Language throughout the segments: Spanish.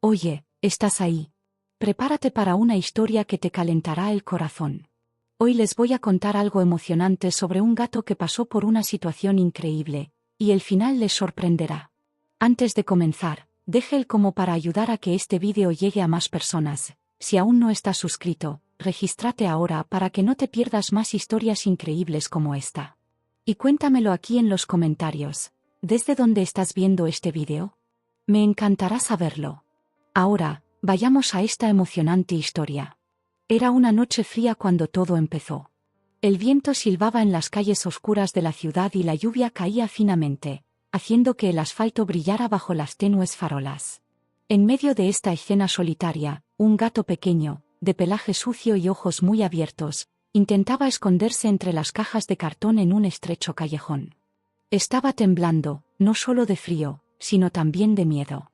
Oye, ¿estás ahí? Prepárate para una historia que te calentará el corazón. Hoy les voy a contar algo emocionante sobre un gato que pasó por una situación increíble, y el final les sorprenderá. Antes de comenzar, deje el como para ayudar a que este vídeo llegue a más personas. Si aún no estás suscrito, regístrate ahora para que no te pierdas más historias increíbles como esta. Y cuéntamelo aquí en los comentarios. ¿Desde dónde estás viendo este vídeo? Me encantará saberlo. Ahora, vayamos a esta emocionante historia. Era una noche fría cuando todo empezó. El viento silbaba en las calles oscuras de la ciudad y la lluvia caía finamente, haciendo que el asfalto brillara bajo las tenues farolas. En medio de esta escena solitaria, un gato pequeño, de pelaje sucio y ojos muy abiertos, intentaba esconderse entre las cajas de cartón en un estrecho callejón. Estaba temblando, no solo de frío, sino también de miedo.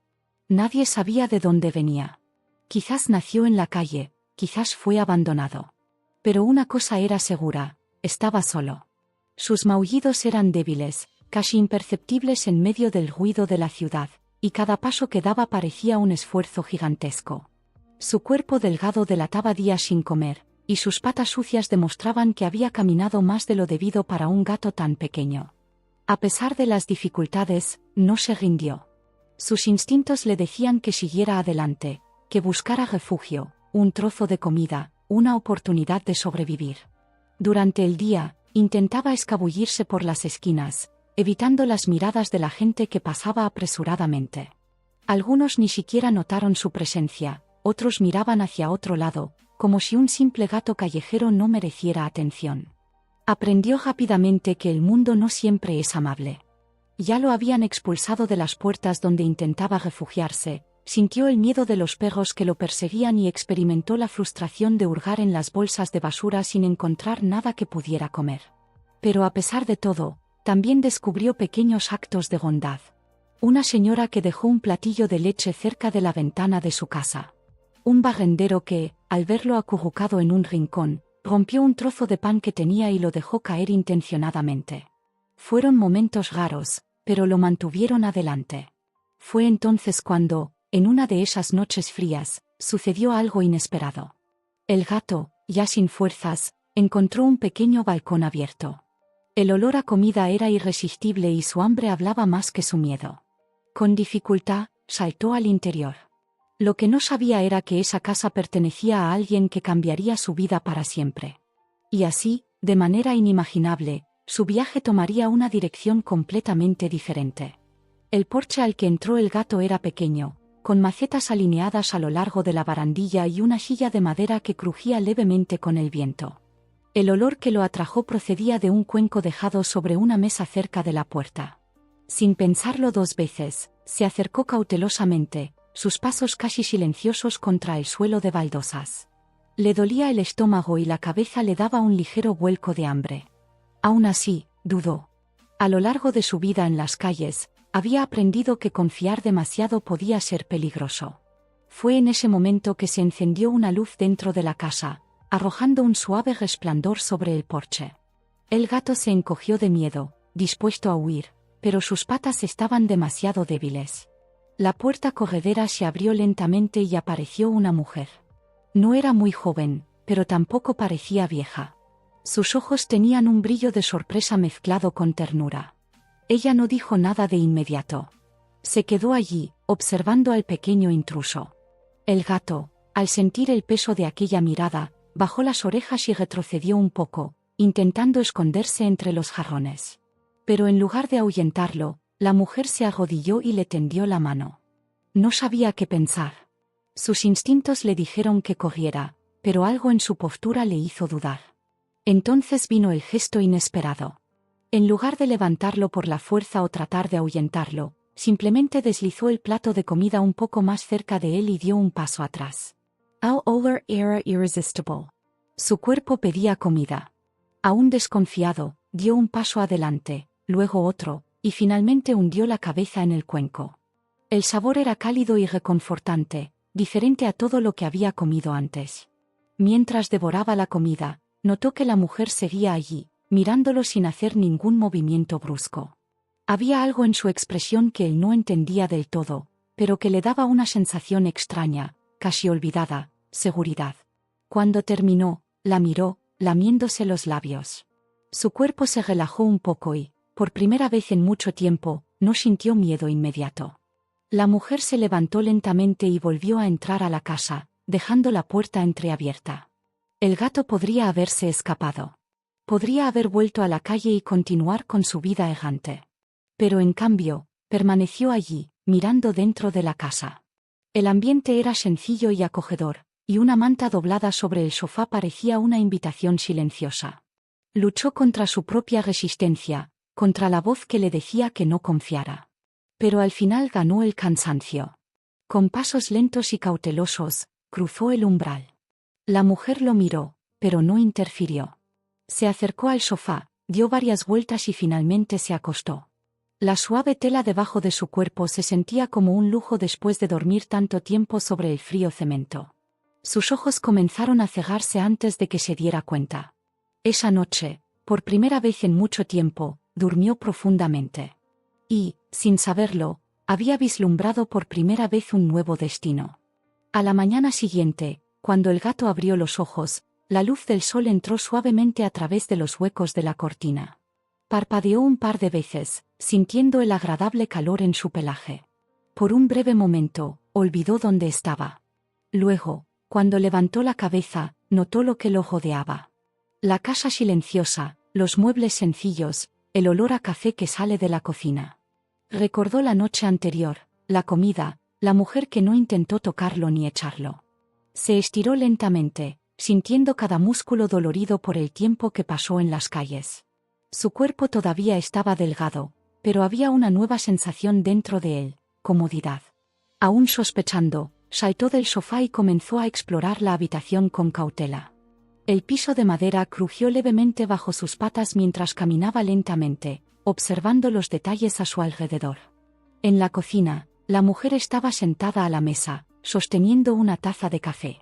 Nadie sabía de dónde venía. Quizás nació en la calle, quizás fue abandonado. Pero una cosa era segura, estaba solo. Sus maullidos eran débiles, casi imperceptibles en medio del ruido de la ciudad, y cada paso que daba parecía un esfuerzo gigantesco. Su cuerpo delgado delataba días sin comer, y sus patas sucias demostraban que había caminado más de lo debido para un gato tan pequeño. A pesar de las dificultades, no se rindió. Sus instintos le decían que siguiera adelante, que buscara refugio, un trozo de comida, una oportunidad de sobrevivir. Durante el día, intentaba escabullirse por las esquinas, evitando las miradas de la gente que pasaba apresuradamente. Algunos ni siquiera notaron su presencia, otros miraban hacia otro lado, como si un simple gato callejero no mereciera atención. Aprendió rápidamente que el mundo no siempre es amable. Ya lo habían expulsado de las puertas donde intentaba refugiarse, sintió el miedo de los perros que lo perseguían y experimentó la frustración de hurgar en las bolsas de basura sin encontrar nada que pudiera comer. Pero a pesar de todo, también descubrió pequeños actos de bondad. Una señora que dejó un platillo de leche cerca de la ventana de su casa. Un barrendero que, al verlo acurrucado en un rincón, rompió un trozo de pan que tenía y lo dejó caer intencionadamente. Fueron momentos raros, pero lo mantuvieron adelante. Fue entonces cuando, en una de esas noches frías, sucedió algo inesperado. El gato, ya sin fuerzas, encontró un pequeño balcón abierto. El olor a comida era irresistible y su hambre hablaba más que su miedo. Con dificultad, saltó al interior. Lo que no sabía era que esa casa pertenecía a alguien que cambiaría su vida para siempre. Y así, de manera inimaginable, su viaje tomaría una dirección completamente diferente. El porche al que entró el gato era pequeño, con macetas alineadas a lo largo de la barandilla y una silla de madera que crujía levemente con el viento. El olor que lo atrajo procedía de un cuenco dejado sobre una mesa cerca de la puerta. Sin pensarlo dos veces, se acercó cautelosamente, sus pasos casi silenciosos contra el suelo de baldosas. Le dolía el estómago y la cabeza le daba un ligero vuelco de hambre. Aún así, dudó. A lo largo de su vida en las calles, había aprendido que confiar demasiado podía ser peligroso. Fue en ese momento que se encendió una luz dentro de la casa, arrojando un suave resplandor sobre el porche. El gato se encogió de miedo, dispuesto a huir, pero sus patas estaban demasiado débiles. La puerta corredera se abrió lentamente y apareció una mujer. No era muy joven, pero tampoco parecía vieja. Sus ojos tenían un brillo de sorpresa mezclado con ternura. Ella no dijo nada de inmediato. Se quedó allí, observando al pequeño intruso. El gato, al sentir el peso de aquella mirada, bajó las orejas y retrocedió un poco, intentando esconderse entre los jarrones. Pero en lugar de ahuyentarlo, la mujer se arrodilló y le tendió la mano. No sabía qué pensar. Sus instintos le dijeron que corriera, pero algo en su postura le hizo dudar. Entonces vino el gesto inesperado. En lugar de levantarlo por la fuerza o tratar de ahuyentarlo, simplemente deslizó el plato de comida un poco más cerca de él y dio un paso atrás. Our olor era irresistible. Su cuerpo pedía comida. Aún desconfiado, dio un paso adelante, luego otro, y finalmente hundió la cabeza en el cuenco. El sabor era cálido y reconfortante, diferente a todo lo que había comido antes. Mientras devoraba la comida, notó que la mujer seguía allí, mirándolo sin hacer ningún movimiento brusco. Había algo en su expresión que él no entendía del todo, pero que le daba una sensación extraña, casi olvidada, seguridad. Cuando terminó, la miró, lamiéndose los labios. Su cuerpo se relajó un poco y, por primera vez en mucho tiempo, no sintió miedo inmediato. La mujer se levantó lentamente y volvió a entrar a la casa, dejando la puerta entreabierta. El gato podría haberse escapado. Podría haber vuelto a la calle y continuar con su vida errante. Pero en cambio, permaneció allí, mirando dentro de la casa. El ambiente era sencillo y acogedor, y una manta doblada sobre el sofá parecía una invitación silenciosa. Luchó contra su propia resistencia, contra la voz que le decía que no confiara. Pero al final ganó el cansancio. Con pasos lentos y cautelosos, cruzó el umbral. La mujer lo miró, pero no interfirió. Se acercó al sofá, dio varias vueltas y finalmente se acostó. La suave tela debajo de su cuerpo se sentía como un lujo después de dormir tanto tiempo sobre el frío cemento. Sus ojos comenzaron a cegarse antes de que se diera cuenta. Esa noche, por primera vez en mucho tiempo, durmió profundamente. Y, sin saberlo, había vislumbrado por primera vez un nuevo destino. A la mañana siguiente, cuando el gato abrió los ojos, la luz del sol entró suavemente a través de los huecos de la cortina. Parpadeó un par de veces, sintiendo el agradable calor en su pelaje. Por un breve momento, olvidó dónde estaba. Luego, cuando levantó la cabeza, notó lo que lo rodeaba. La casa silenciosa, los muebles sencillos, el olor a café que sale de la cocina. Recordó la noche anterior, la comida, la mujer que no intentó tocarlo ni echarlo. Se estiró lentamente, sintiendo cada músculo dolorido por el tiempo que pasó en las calles. Su cuerpo todavía estaba delgado, pero había una nueva sensación dentro de él, comodidad. Aún sospechando, saltó del sofá y comenzó a explorar la habitación con cautela. El piso de madera crujió levemente bajo sus patas mientras caminaba lentamente, observando los detalles a su alrededor. En la cocina, la mujer estaba sentada a la mesa, sosteniendo una taza de café.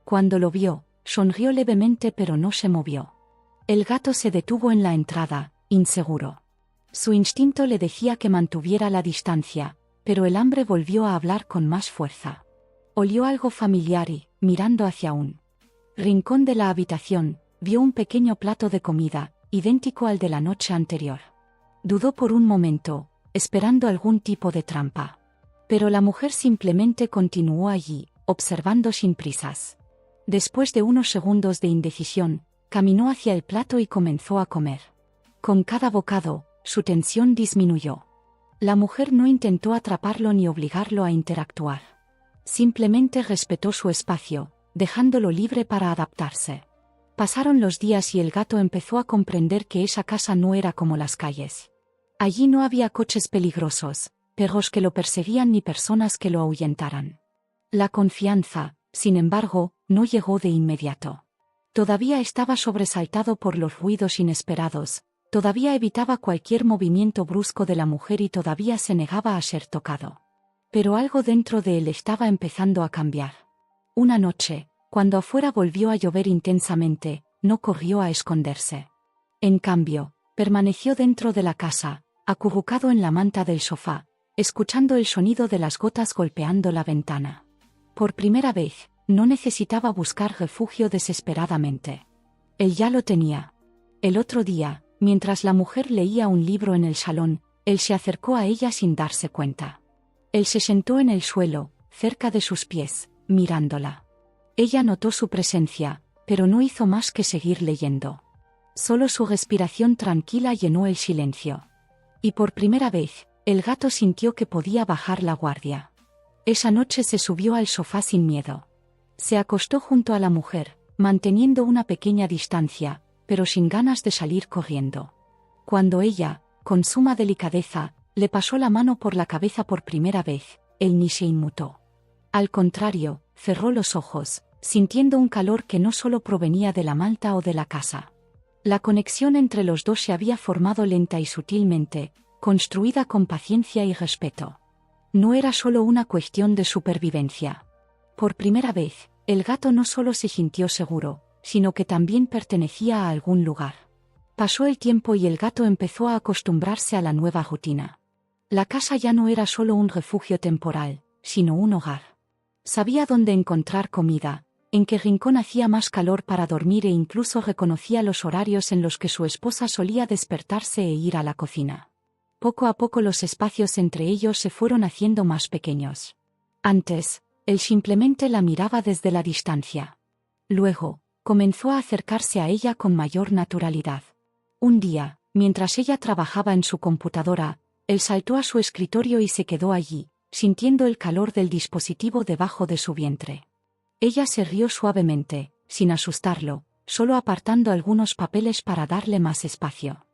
Cuando lo vio, sonrió levemente pero no se movió. El gato se detuvo en la entrada, inseguro. Su instinto le decía que mantuviera la distancia, pero el hambre volvió a hablar con más fuerza. Olió algo familiar y, mirando hacia un rincón de la habitación, vio un pequeño plato de comida, idéntico al de la noche anterior. Dudó por un momento, esperando algún tipo de trampa. Pero la mujer simplemente continuó allí, observando sin prisas. Después de unos segundos de indecisión, caminó hacia el plato y comenzó a comer. Con cada bocado, su tensión disminuyó. La mujer no intentó atraparlo ni obligarlo a interactuar. Simplemente respetó su espacio, dejándolo libre para adaptarse. Pasaron los días y el gato empezó a comprender que esa casa no era como las calles. Allí no había coches peligrosos, perros que lo perseguían ni personas que lo ahuyentaran. La confianza, sin embargo, no llegó de inmediato. Todavía estaba sobresaltado por los ruidos inesperados, todavía evitaba cualquier movimiento brusco de la mujer y todavía se negaba a ser tocado. Pero algo dentro de él estaba empezando a cambiar. Una noche, cuando afuera volvió a llover intensamente, no corrió a esconderse. En cambio, permaneció dentro de la casa, acurrucado en la manta del sofá, escuchando el sonido de las gotas golpeando la ventana. Por primera vez, no necesitaba buscar refugio desesperadamente. Él ya lo tenía. El otro día, mientras la mujer leía un libro en el salón, él se acercó a ella sin darse cuenta. Él se sentó en el suelo, cerca de sus pies, mirándola. Ella notó su presencia, pero no hizo más que seguir leyendo. Solo su respiración tranquila llenó el silencio. Y por primera vez, el gato sintió que podía bajar la guardia. Esa noche se subió al sofá sin miedo. Se acostó junto a la mujer, manteniendo una pequeña distancia, pero sin ganas de salir corriendo. Cuando ella, con suma delicadeza, le pasó la mano por la cabeza por primera vez, él ni se inmutó. Al contrario, cerró los ojos, sintiendo un calor que no solo provenía de la malta o de la casa. La conexión entre los dos se había formado lenta y sutilmente, construida con paciencia y respeto. No era solo una cuestión de supervivencia. Por primera vez, el gato no solo se sintió seguro, sino que también pertenecía a algún lugar. Pasó el tiempo y el gato empezó a acostumbrarse a la nueva rutina. La casa ya no era solo un refugio temporal, sino un hogar. Sabía dónde encontrar comida, en qué rincón hacía más calor para dormir e incluso reconocía los horarios en los que su esposa solía despertarse e ir a la cocina. Poco a poco los espacios entre ellos se fueron haciendo más pequeños. Antes, él simplemente la miraba desde la distancia. Luego, comenzó a acercarse a ella con mayor naturalidad. Un día, mientras ella trabajaba en su computadora, él saltó a su escritorio y se quedó allí, sintiendo el calor del dispositivo debajo de su vientre. Ella se rió suavemente, sin asustarlo, solo apartando algunos papeles para darle más espacio.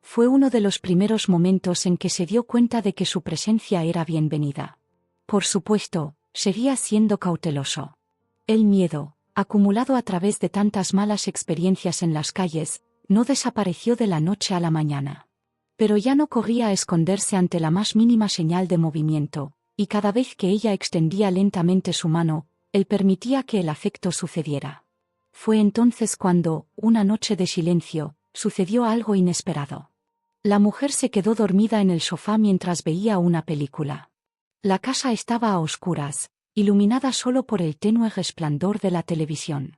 Fue uno de los primeros momentos en que se dio cuenta de que su presencia era bienvenida. Por supuesto, seguía siendo cauteloso. El miedo, acumulado a través de tantas malas experiencias en las calles, no desapareció de la noche a la mañana. Pero ya no corría a esconderse ante la más mínima señal de movimiento, y cada vez que ella extendía lentamente su mano, él permitía que el afecto sucediera. Fue entonces cuando, una noche de silencio, sucedió algo inesperado. La mujer se quedó dormida en el sofá mientras veía una película. La casa estaba a oscuras, iluminada solo por el tenue resplandor de la televisión.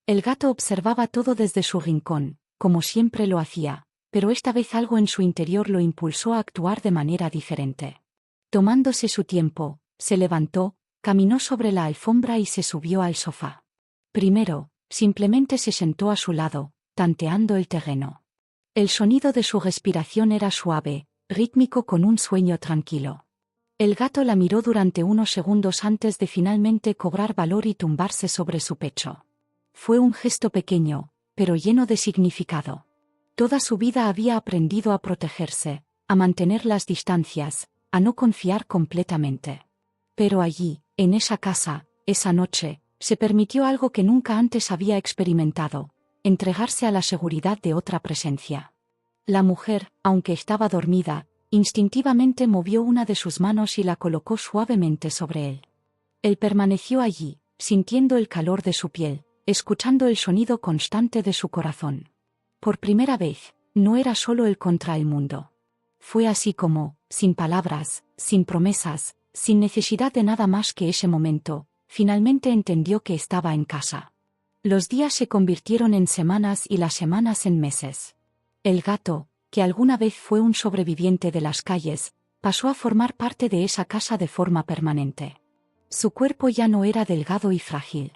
El gato observaba todo desde su rincón, como siempre lo hacía, pero esta vez algo en su interior lo impulsó a actuar de manera diferente. Tomándose su tiempo, se levantó, caminó sobre la alfombra y se subió al sofá. Primero, simplemente se sentó a su lado, tanteando el terreno. El sonido de su respiración era suave, rítmico con un sueño tranquilo. El gato la miró durante unos segundos antes de finalmente cobrar valor y tumbarse sobre su pecho. Fue un gesto pequeño, pero lleno de significado. Toda su vida había aprendido a protegerse, a mantener las distancias, a no confiar completamente. Pero allí, en esa casa, esa noche, se permitió algo que nunca antes había experimentado: entregarse a la seguridad de otra presencia. La mujer, aunque estaba dormida, instintivamente movió una de sus manos y la colocó suavemente sobre él. Él permaneció allí, sintiendo el calor de su piel, escuchando el sonido constante de su corazón. Por primera vez, no era solo él contra el mundo. Fue así como, sin palabras, sin promesas, sin necesidad de nada más que ese momento, finalmente entendió que estaba en casa. Los días se convirtieron en semanas y las semanas en meses. El gato, que alguna vez fue un sobreviviente de las calles, pasó a formar parte de esa casa de forma permanente. Su cuerpo ya no era delgado y frágil.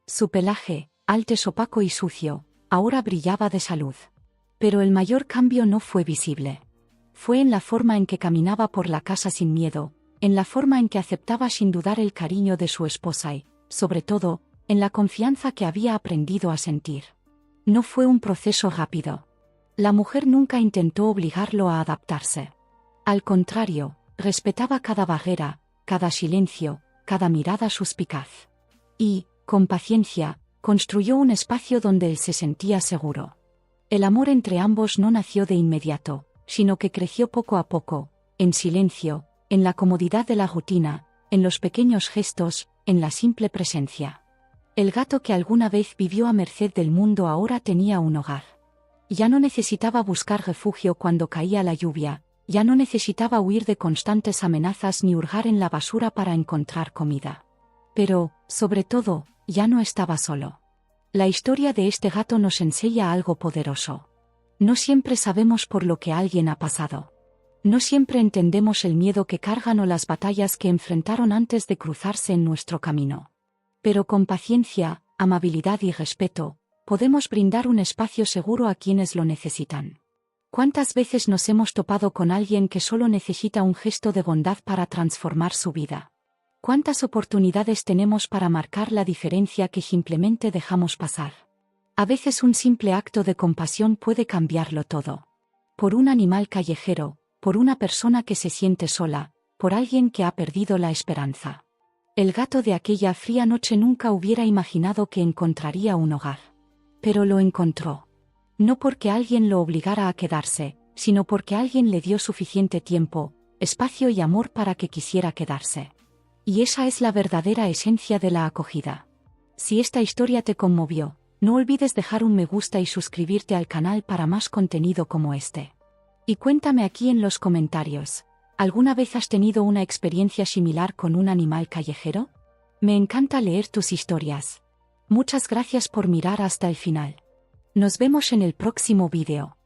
Su pelaje, antes opaco y sucio, ahora brillaba de salud. Pero el mayor cambio no fue visible. Fue en la forma en que caminaba por la casa sin miedo, en la forma en que aceptaba sin dudar el cariño de su esposa y, sobre todo, en la confianza que había aprendido a sentir. No fue un proceso rápido. La mujer nunca intentó obligarlo a adaptarse. Al contrario, respetaba cada barrera, cada silencio, cada mirada suspicaz. Y, con paciencia, construyó un espacio donde él se sentía seguro. El amor entre ambos no nació de inmediato, sino que creció poco a poco, en silencio, en la comodidad de la rutina, en los pequeños gestos, en la simple presencia. El gato que alguna vez vivió a merced del mundo ahora tenía un hogar. Ya no necesitaba buscar refugio cuando caía la lluvia, ya no necesitaba huir de constantes amenazas ni hurgar en la basura para encontrar comida. Pero, sobre todo, ya no estaba solo. La historia de este gato nos enseña algo poderoso. No siempre sabemos por lo que alguien ha pasado. No siempre entendemos el miedo que cargan o las batallas que enfrentaron antes de cruzarse en nuestro camino. Pero con paciencia, amabilidad y respeto, podemos brindar un espacio seguro a quienes lo necesitan. ¿Cuántas veces nos hemos topado con alguien que solo necesita un gesto de bondad para transformar su vida? ¿Cuántas oportunidades tenemos para marcar la diferencia que simplemente dejamos pasar? A veces un simple acto de compasión puede cambiarlo todo. Por un animal callejero, por una persona que se siente sola, por alguien que ha perdido la esperanza. El gato de aquella fría noche nunca hubiera imaginado que encontraría un hogar. Pero lo encontró. No porque alguien lo obligara a quedarse, sino porque alguien le dio suficiente tiempo, espacio y amor para que quisiera quedarse. Y esa es la verdadera esencia de la acogida. Si esta historia te conmovió, no olvides dejar un me gusta y suscribirte al canal para más contenido como este. Y cuéntame aquí en los comentarios, ¿Alguna vez has tenido una experiencia similar con un animal callejero? Me encanta leer tus historias. Muchas gracias por mirar hasta el final. Nos vemos en el próximo vídeo.